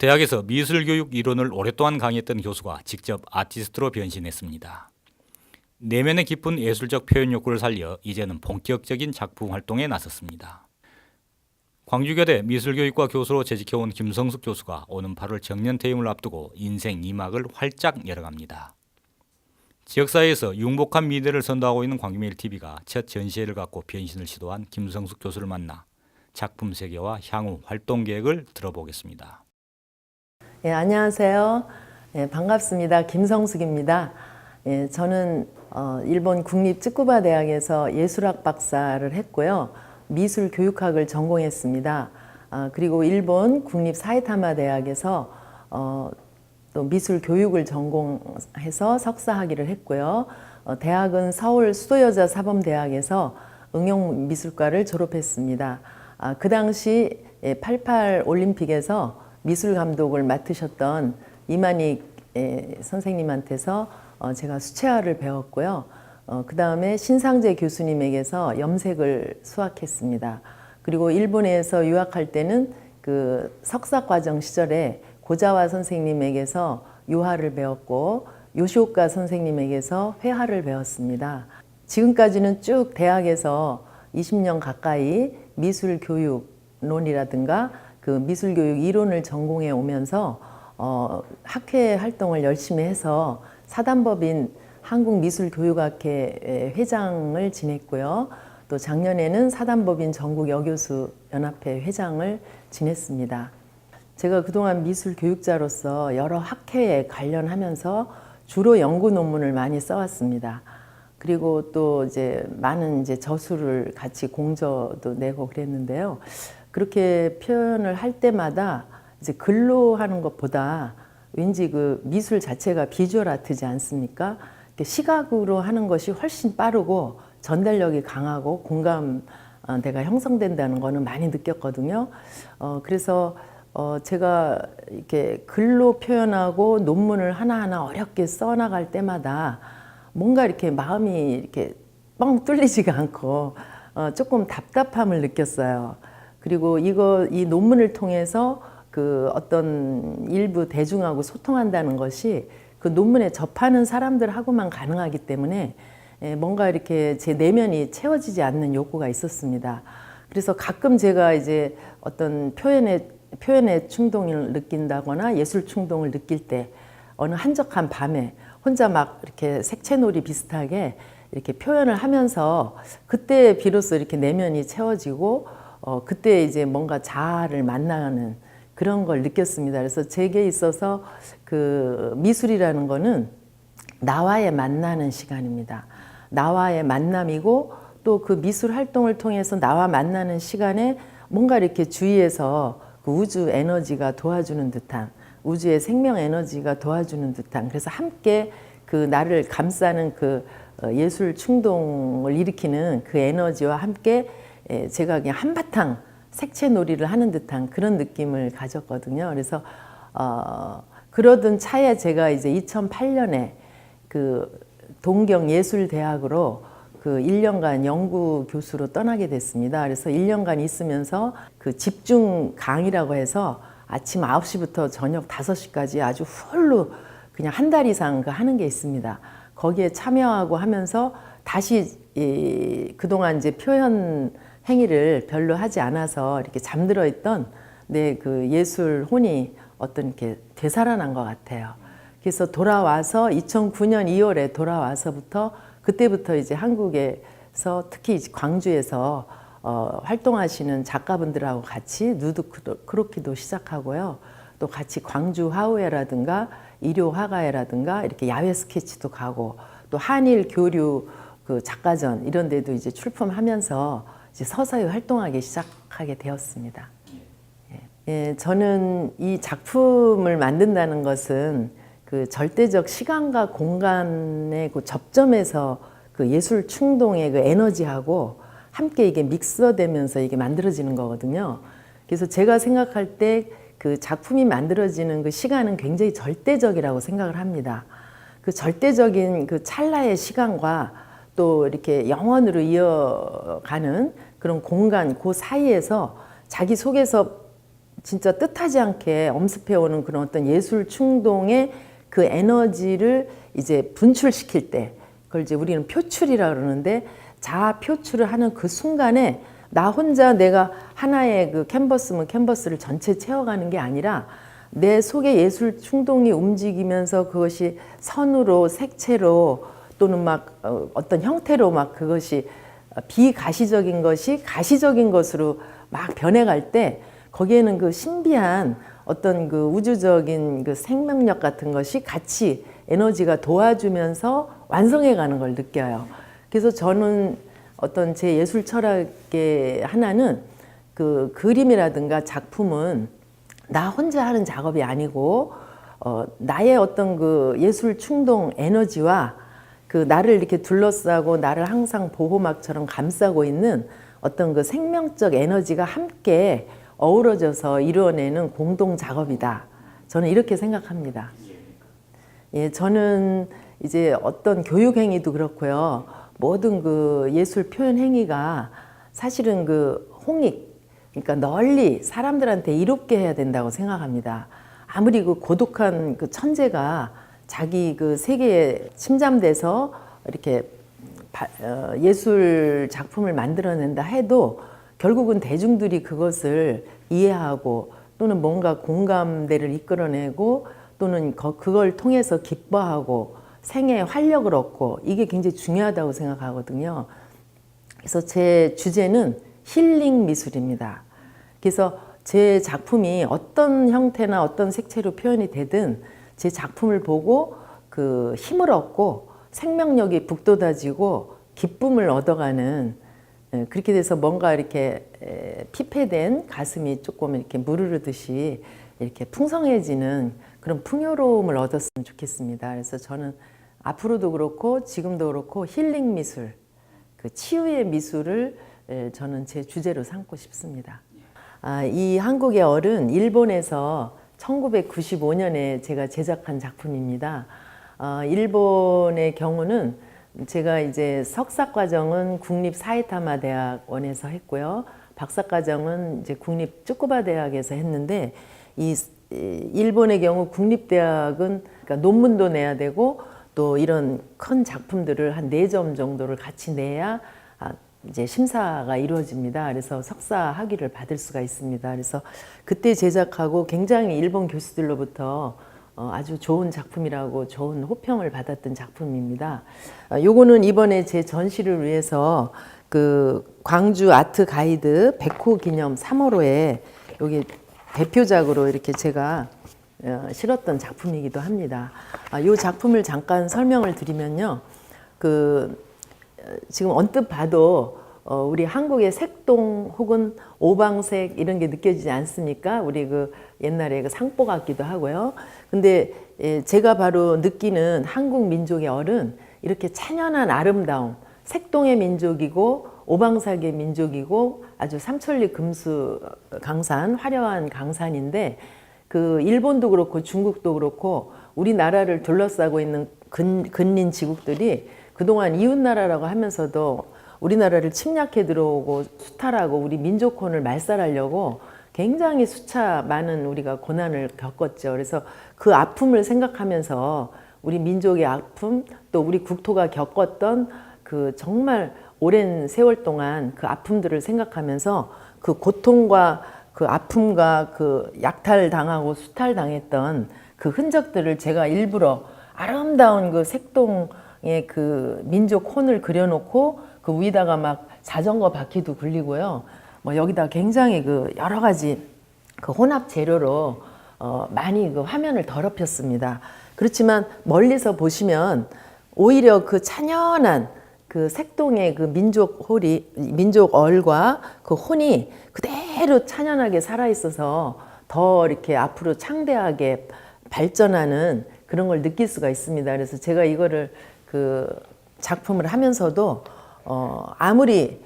대학에서 미술교육 이론을 오랫동안 강의했던 교수가 직접 아티스트로 변신했습니다. 내면의 깊은 예술적 표현 욕구를 살려 이제는 본격적인 작품 활동에 나섰습니다. 광주교대 미술교육과 교수로 재직해온 김성숙 교수가 오는 8월 정년 퇴임을 앞두고 인생 2막을 활짝 열어갑니다. 지역사회에서 융복한 미래를 선도하고 있는 광주메일TV가 첫 전시회를 갖고 변신을 시도한 김성숙 교수를 만나 작품 세계와 향후 활동 계획을 들어보겠습니다. 예, 안녕하세요. 예, 반갑습니다. 김성숙입니다. 예, 저는 일본 국립 쯔쿠바 대학에서 예술학 박사를 했고요. 미술 교육학을 전공했습니다. 그리고 일본 국립 사이타마 대학에서 또 미술 교육을 전공해서 석사 학위를 했고요. 대학은 서울 수도여자사범대학에서 응용미술과를 졸업했습니다. 그 당시 88 올림픽에서 미술 감독을 맡으셨던 이만희 선생님한테서 제가 수채화를 배웠고요. 그 다음에 신상재 교수님에게서 염색을 수학했습니다. 그리고 일본에서 유학할 때는 그 석사과정 시절에 고자와 선생님에게서 유화를 배웠고 요시오카 선생님에게서 회화를 배웠습니다. 지금까지는 쭉 대학에서 20년 가까이 미술교육론이라든가 그 미술교육 이론을 전공해 오면서 학회 활동을 열심히 해서 사단법인 한국미술교육학회 회장을 지냈고요. 또 작년에는 사단법인 전국여교수연합회 회장을 지냈습니다. 제가 그동안 미술교육자로서 여러 학회에 관련하면서 주로 연구 논문을 많이 써왔습니다. 그리고 또 이제 많은 저술을 같이 공저도 내고 그랬는데요. 그렇게 표현을 할 때마다 이제 글로 하는 것보다 왠지 그 미술 자체가 비주얼 아트지 않습니까? 시각으로 하는 것이 훨씬 빠르고 전달력이 강하고 공감대가 형성된다는 거는 많이 느꼈거든요. 그래서 제가 이렇게 글로 표현하고 논문을 하나하나 어렵게 써나갈 때마다 뭔가 이렇게 마음이 이렇게 뻥 뚫리지가 않고 조금 답답함을 느꼈어요. 그리고 이 논문을 통해서 그 어떤 일부 대중하고 소통한다는 것이 그 논문에 접하는 사람들하고만 가능하기 때문에 뭔가 이렇게 제 내면이 채워지지 않는 욕구가 있었습니다. 그래서 가끔 제가 이제 어떤 표현의 충동을 느낀다거나 예술 충동을 느낄 때 어느 한적한 밤에 혼자 막 이렇게 색채놀이 비슷하게 이렇게 표현을 하면서 그때 비로소 이렇게 내면이 채워지고 그때 이제 뭔가 자아를 만나는 그런 걸 느꼈습니다. 그래서 제게 있어서 그 미술이라는 거는 나와의 만나는 시간입니다. 나와의 만남이고 또 그 미술 활동을 통해서 나와 만나는 시간에 뭔가 이렇게 주위에서 그 우주 에너지가 도와주는 듯한 우주의 생명 에너지가 도와주는 듯한 그래서 함께 그 나를 감싸는 그 예술 충동을 일으키는 그 에너지와 함께 제가 그냥 한바탕 색채놀이를 하는 듯한 그런 느낌을 가졌거든요. 그래서 그러던 차에 제가 이제 2008년에 그 동경예술대학으로 그 1년간 연구 교수로 떠나게 됐습니다. 그래서 1년간 있으면서 그 집중 강의라고 해서 아침 9시부터 저녁 5시까지 아주 풀로 그냥 한 달 이상 하는 게 있습니다. 거기에 참여하고 하면서 다시 그동안 이제 표현 행위를 별로 하지 않아서 이렇게 잠들어 있던 내 그 예술 혼이 어떤 이렇게 되살아난 것 같아요. 그래서 돌아와서 2009년 2월에 돌아와서부터 그때부터 이제 한국에서 특히 광주에서 활동하시는 작가분들하고 같이 누드 크로키도 시작하고요. 또 같이 광주 화우회라든가 일요 화가회라든가 이렇게 야외 스케치도 가고 또 한일 교류 그 작가전 이런 데도 이제 출품하면서 이제 서서히 활동하기 시작하게 되었습니다. 예, 저는 이 작품을 만든다는 것은 그 절대적 시간과 공간의 그 접점에서 그 예술 충동의 그 에너지하고 함께 이게 믹서되면서 이게 만들어지는 거거든요. 그래서 제가 생각할 때 그 작품이 만들어지는 그 시간은 굉장히 절대적이라고 생각을 합니다. 그 절대적인 그 찰나의 시간과 또 이렇게 영원으로 이어가는 그런 공간 그 사이에서 자기 속에서 진짜 뜻하지 않게 엄습해오는 그런 어떤 예술 충동의 그 에너지를 이제 분출시킬 때, 그걸 이제 우리는 표출이라 그러는데, 자아 표출을 하는 그 순간에 나 혼자 내가 하나의 그 캔버스면 캔버스를 전체 채워가는 게 아니라 내 속에 예술 충동이 움직이면서 그것이 선으로, 색채로 또는 막 어떤 형태로 막 그것이 비가시적인 것이 가시적인 것으로 막 변해갈 때, 거기에는 그 신비한 어떤 그 우주적인 그 생명력 같은 것이 같이 에너지가 도와주면서 완성해가는 걸 느껴요. 그래서 저는 어떤 제 예술 철학의 하나는 그 그림이라든가 작품은 나 혼자 하는 작업이 아니고 나의 어떤 그 예술 충동 에너지와 그 나를 이렇게 둘러싸고 나를 항상 보호막처럼 감싸고 있는 어떤 그 생명적 에너지가 함께 어우러져서 이루어내는 공동 작업이다. 저는 이렇게 생각합니다. 예, 저는 이제 어떤 교육 행위도 그렇고요. 모든 그 예술 표현 행위가 사실은 그 홍익, 그러니까 널리 사람들한테 이롭게 해야 된다고 생각합니다. 아무리 그 고독한 그 천재가 자기 그 세계에 침잠돼서 이렇게 예술 작품을 만들어낸다 해도 결국은 대중들이 그것을 이해하고 또는 뭔가 공감대를 이끌어내고 또는 그걸 통해서 기뻐하고 생애에 활력을 얻고, 이게 굉장히 중요하다고 생각하거든요. 그래서 제 주제는 힐링 미술입니다. 그래서 제 작품이 어떤 형태나 어떤 색채로 표현이 되든 제 작품을 보고 그 힘을 얻고 생명력이 북돋아지고 기쁨을 얻어가는, 그렇게 돼서 뭔가 이렇게 피폐된 가슴이 조금 이렇게 무르르듯이 이렇게 풍성해지는 그런 풍요로움을 얻었으면 좋겠습니다. 그래서 저는 앞으로도 그렇고 지금도 그렇고 힐링 미술, 그 치유의 미술을 저는 제 주제로 삼고 싶습니다. 이 한국의 얼은 일본에서 1995년에 제가 제작한 작품입니다. 일본의 경우는 제가 이제 석사과정은 국립사이타마 대학원에서 했고요. 박사과정은 이제 국립쯔쿠바 대학에서 했는데, 이 일본의 경우 국립대학은 그러니까 논문도 내야 되고 또 이런 큰 작품들을 한 4점 정도를 같이 내야 이제 심사가 이루어집니다. 그래서 석사 학위를 받을 수가 있습니다. 그래서 그때 제작하고 굉장히 일본 교수들로부터 아주 좋은 작품이라고 좋은 호평을 받았던 작품입니다. 요거는 이번에 제 전시를 위해서 그 광주 아트 가이드 100호 기념 3월호에 여기 대표작으로 이렇게 제가 실었던 작품이기도 합니다. 이 작품을 잠깐 설명을 드리면요. 지금 언뜻 봐도 우리 한국의 색동 혹은 오방색 이런 게 느껴지지 않습니까? 우리 그 옛날에 그 상보 같기도 하고요. 근데 제가 바로 느끼는 한국 민족의 얼은 이렇게 찬연한 아름다움, 색동의 민족이고 오방색의 민족이고 아주 삼천리 금수 강산, 화려한 강산인데, 그 일본도 그렇고 중국도 그렇고 우리나라를 둘러싸고 있는 근린 지국들이 그동안 이웃나라라고 하면서도 우리나라를 침략해 들어오고 수탈하고 우리 민족혼을 말살하려고 굉장히 수차 많은 우리가 고난을 겪었죠. 그래서 그 아픔을 생각하면서 우리 민족의 아픔, 또 우리 국토가 겪었던 그 정말 오랜 세월 동안 그 아픔들을 생각하면서 그 고통과 그 아픔과 그 약탈당하고 수탈당했던 그 흔적들을 제가 일부러 아름다운 그 색동의 그 민족 혼을 그려놓고 그 위에다가 막 자전거 바퀴도 굴리고요. 뭐 여기다 굉장히 그 여러 가지 그 혼합 재료로 많이 그 화면을 더럽혔습니다. 그렇지만 멀리서 보시면 오히려 그 찬연한 그 색동의 그 민족 얼과 그 혼이 그대로 찬연하게 살아있어서 더 이렇게 앞으로 창대하게 발전하는 그런 걸 느낄 수가 있습니다. 그래서 제가 이거를 그 작품을 하면서도 아무리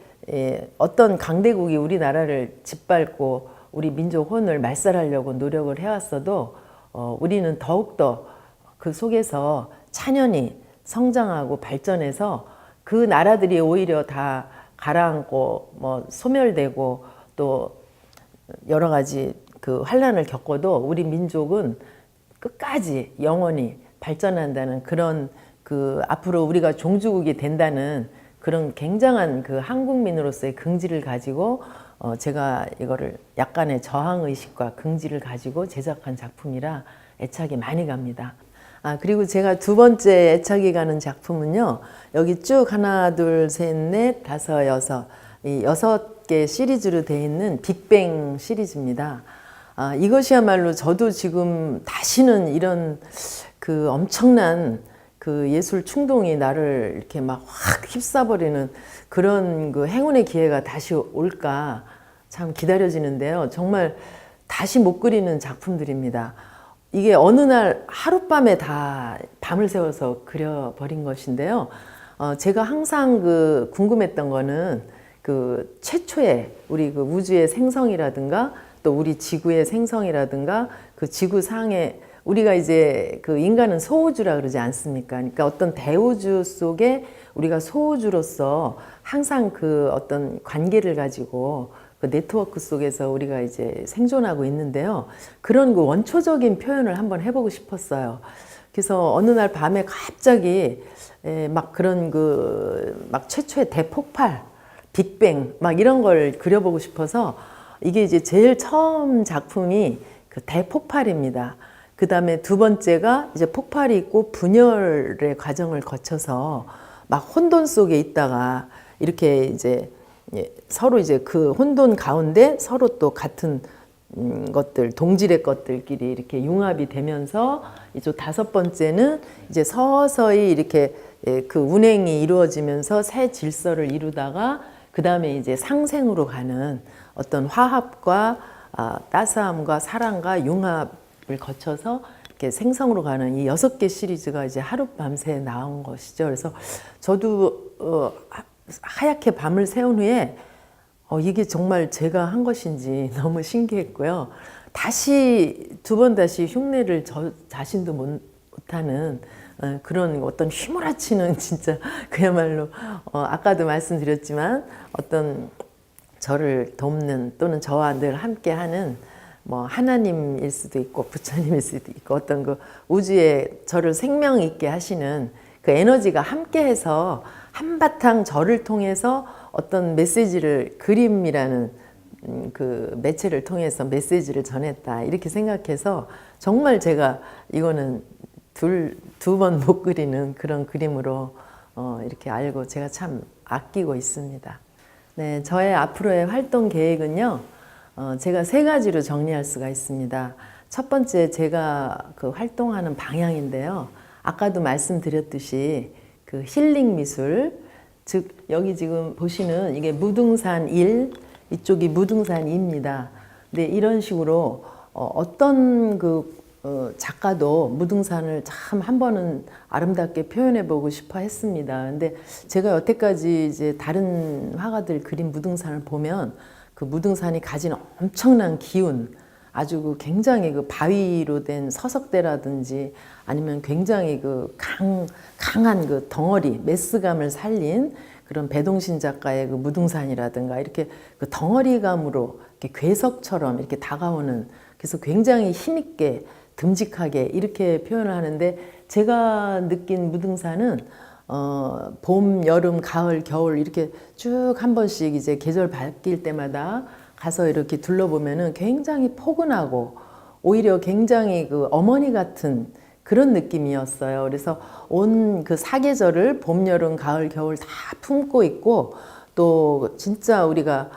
어떤 강대국이 우리나라를 짓밟고 우리 민족 혼을 말살하려고 노력을 해왔어도 우리는 더욱더 그 속에서 찬연히 성장하고 발전해서 그 나라들이 오히려 다 가라앉고 뭐 소멸되고 또 여러 가지 그 환란을 겪어도 우리 민족은 끝까지 영원히 발전한다는 그런 그 앞으로 우리가 종주국이 된다는 그런 굉장한 그 한국민으로서의 긍지를 가지고 제가 이거를 약간의 저항의식과 긍지를 가지고 제작한 작품이라 애착이 많이 갑니다. 그리고 제가 두 번째 애착이 가는 작품은요. 여기 쭉 하나, 둘, 셋, 넷, 다섯, 여섯 이 6개 시리즈로 되어 있는 빅뱅 시리즈입니다. 이것이야말로 저도 지금 다시는 이런 그 엄청난 그 예술 충동이 나를 이렇게 막 확 휩싸버리는 그런 그 행운의 기회가 다시 올까 참 기다려지는데요. 정말 다시 못 그리는 작품들입니다. 이게 어느 날 하룻밤에 다 밤을 새워서 그려버린 것인데요. 제가 항상 그 궁금했던 거는 그 최초의 우리 그 우주의 생성이라든가 또 우리 지구의 생성이라든가 그 지구상에 우리가 이제 그 인간은 소우주라 그러지 않습니까? 그러니까 어떤 대우주 속에 우리가 소우주로서 항상 그 어떤 관계를 가지고 그 네트워크 속에서 우리가 이제 생존하고 있는데요. 그런 그 원초적인 표현을 한번 해보고 싶었어요. 그래서 어느 날 밤에 갑자기 막 그런 그 막 최초의 대폭발, 빅뱅 막 이런 걸 그려보고 싶어서 이게 이제 제일 처음 작품이 그 대폭발입니다. 그 다음에 두 번째가 이제 폭발이 있고 분열의 과정을 거쳐서 막 혼돈 속에 있다가 이렇게 이제 서로 이제 그 혼돈 가운데 서로 또 같은 것들, 동질의 것들끼리 이렇게 융합이 되면서 이제 다섯 번째는 이제 서서히 이렇게 그 운행이 이루어지면서 새 질서를 이루다가 그 다음에 이제 상생으로 가는 어떤 화합과 따스함과 사랑과 융합을 거쳐서 이렇게 생성으로 가는 이 6개 시리즈가 이제 하룻밤새 나온 것이죠. 그래서 저도 하얗게 밤을 새운 후에 이게 정말 제가 한 것인지 너무 신기했고요. 다시 두 번 다시 흉내를 저 자신도 못하는 그런 어떤 휘몰아치는 진짜 그야말로 아까도 말씀드렸지만 어떤 저를 돕는 또는 저와 늘 함께하는 뭐 하나님일 수도 있고 부처님일 수도 있고 어떤 그 우주에 저를 생명 있게 하시는 그 에너지가 함께해서 한바탕 저를 통해서 어떤 메시지를 그림이라는 그 매체를 통해서 메시지를 전했다 이렇게 생각해서 정말 제가 이거는 두 번 못 그리는 그런 그림으로 이렇게 알고 제가 참 아끼고 있습니다. 네, 저의 앞으로의 활동 계획은요. 제가 3가지로 정리할 수가 있습니다. 첫 번째 제가 그 활동하는 방향인데요. 아까도 말씀드렸듯이 그 힐링 미술, 즉 여기 지금 보시는 이게 무등산 1, 이쪽이 무등산 2입니다. 근데 이런 식으로 어떤 그 작가도 무등산을 참 한 번은 아름답게 표현해 보고 싶어 했습니다. 근데 제가 여태까지 이제 다른 화가들 그린 무등산을 보면 그 무등산이 가진 엄청난 기운, 아주 그 굉장히 그 바위로 된 서석대라든지 아니면 굉장히 그 강한 그 덩어리, 메스감을 살린 그런 배동신 작가의 그 무등산이라든가 이렇게 그 덩어리감으로 이렇게 괴석처럼 이렇게 다가오는 그래서 굉장히 힘있게 듬직하게 이렇게 표현을 하는데 제가 느낀 무등산은 봄, 여름, 가을, 겨울 이렇게 쭉 한 번씩 이제 계절 바뀔 때마다 가서 이렇게 둘러보면은 굉장히 포근하고 오히려 굉장히 그 어머니 같은 그런 느낌이었어요. 그래서 온 그 사계절을 봄, 여름, 가을, 겨울 다 품고 있고 또 진짜 우리가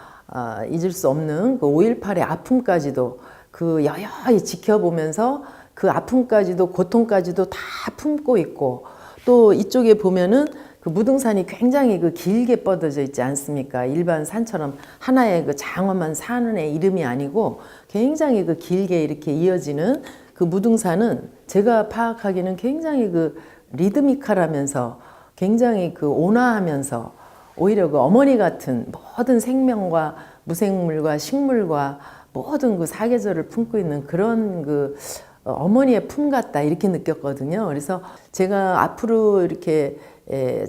잊을 수 없는 그 5.18의 아픔까지도 그 여여히 지켜보면서 그 아픔까지도 고통까지도 다 품고 있고 또 이쪽에 보면은 그 무등산이 굉장히 그 길게 뻗어져 있지 않습니까? 일반 산처럼 하나의 그 장엄한 산의 이름이 아니고 굉장히 그 길게 이렇게 이어지는 그 무등산은 제가 파악하기는 굉장히 그 리드미컬하면서 굉장히 그 온화하면서 오히려 그 어머니 같은 모든 생명과 무생물과 식물과 모든 그 사계절을 품고 있는 그런 그 어머니의 품 같다 이렇게 느꼈거든요. 그래서 제가 앞으로 이렇게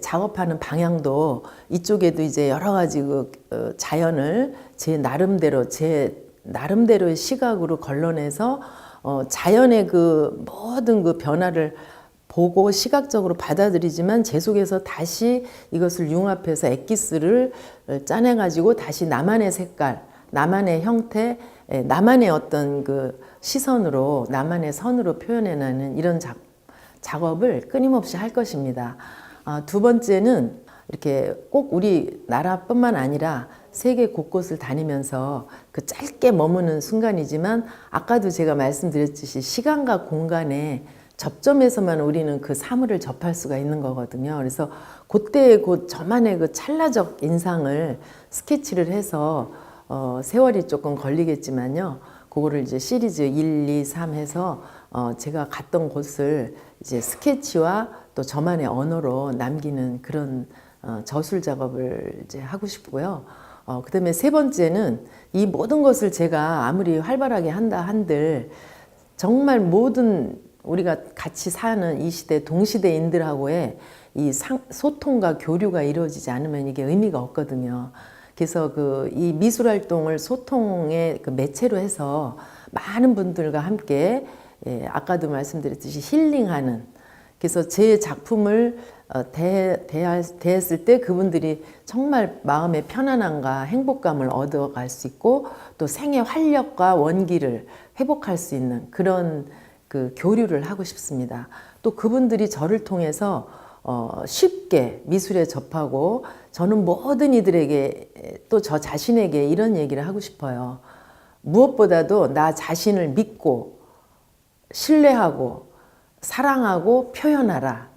작업하는 방향도 이쪽에도 이제 여러 가지 그 자연을 제 나름대로 제 나름대로의 시각으로 걸러내서 자연의 그 모든 그 변화를 보고 시각적으로 받아들이지만 제 속에서 다시 이것을 융합해서 엑기스를 짜내가지고 다시 나만의 색깔, 나만의 형태, 나만의 어떤 그 시선으로, 나만의 선으로 표현해내는 이런 작업을 끊임없이 할 것입니다. 두 번째는 이렇게 꼭 우리나라뿐만 아니라 세계 곳곳을 다니면서 그 짧게 머무는 순간이지만 아까도 제가 말씀드렸듯이 시간과 공간에 접점에서만 우리는 그 사물을 접할 수가 있는 거거든요. 그래서 그때의 그 저만의 그 찰나적 인상을 스케치를 해서 세월이 조금 걸리겠지만요. 그거를 이제 시리즈 1, 2, 3 해서 제가 갔던 곳을 이제 스케치와 또 저만의 언어로 남기는 그런 저술 작업을 이제 하고 싶고요. 그다음에 세 번째는 이 모든 것을 제가 아무리 활발하게 한다 한들 정말 모든 우리가 같이 사는 이 시대 동시대인들하고의 이 소통과 교류가 이루어지지 않으면 이게 의미가 없거든요. 그래서 이 미술 활동을 소통의 그 매체로 해서 많은 분들과 함께 아까도 말씀드렸듯이 힐링하는, 그래서 제 작품을 대했을 때 그분들이 정말 마음의 편안함과 행복감을 얻어갈 수 있고 또 생의 활력과 원기를 회복할 수 있는 그런 그 교류를 하고 싶습니다. 또 그분들이 저를 통해서 쉽게 미술에 접하고 저는 모든 이들에게 또 저 자신에게 이런 얘기를 하고 싶어요. 무엇보다도 나 자신을 믿고 신뢰하고 사랑하고 표현하라.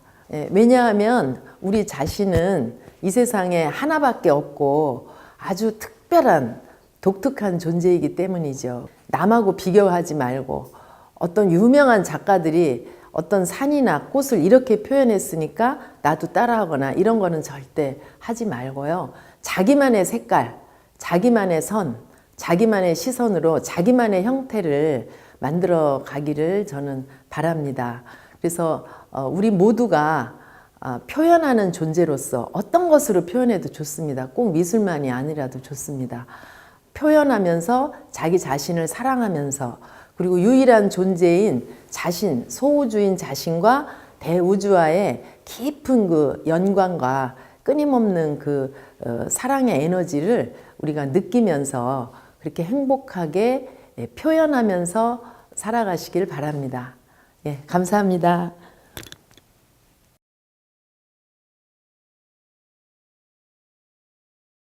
왜냐하면 우리 자신은 이 세상에 하나밖에 없고 아주 특별한 독특한 존재이기 때문이죠. 남하고 비교하지 말고 어떤 유명한 작가들이 어떤 산이나 꽃을 이렇게 표현했으니까 나도 따라하거나 이런 거는 절대 하지 말고요. 자기만의 색깔, 자기만의 선, 자기만의 시선으로 자기만의 형태를 만들어 가기를 저는 바랍니다. 그래서 우리 모두가 표현하는 존재로서 어떤 것으로 표현해도 좋습니다. 꼭 미술만이 아니라도 좋습니다. 표현하면서 자기 자신을 사랑하면서 그리고 유일한 존재인 자신, 소우주인 자신과 대우주와의 깊은 그 연관과 끊임없는 그 사랑의 에너지를 우리가 느끼면서 그렇게 행복하게 표현하면서 살아가시길 바랍니다. 예, 감사합니다.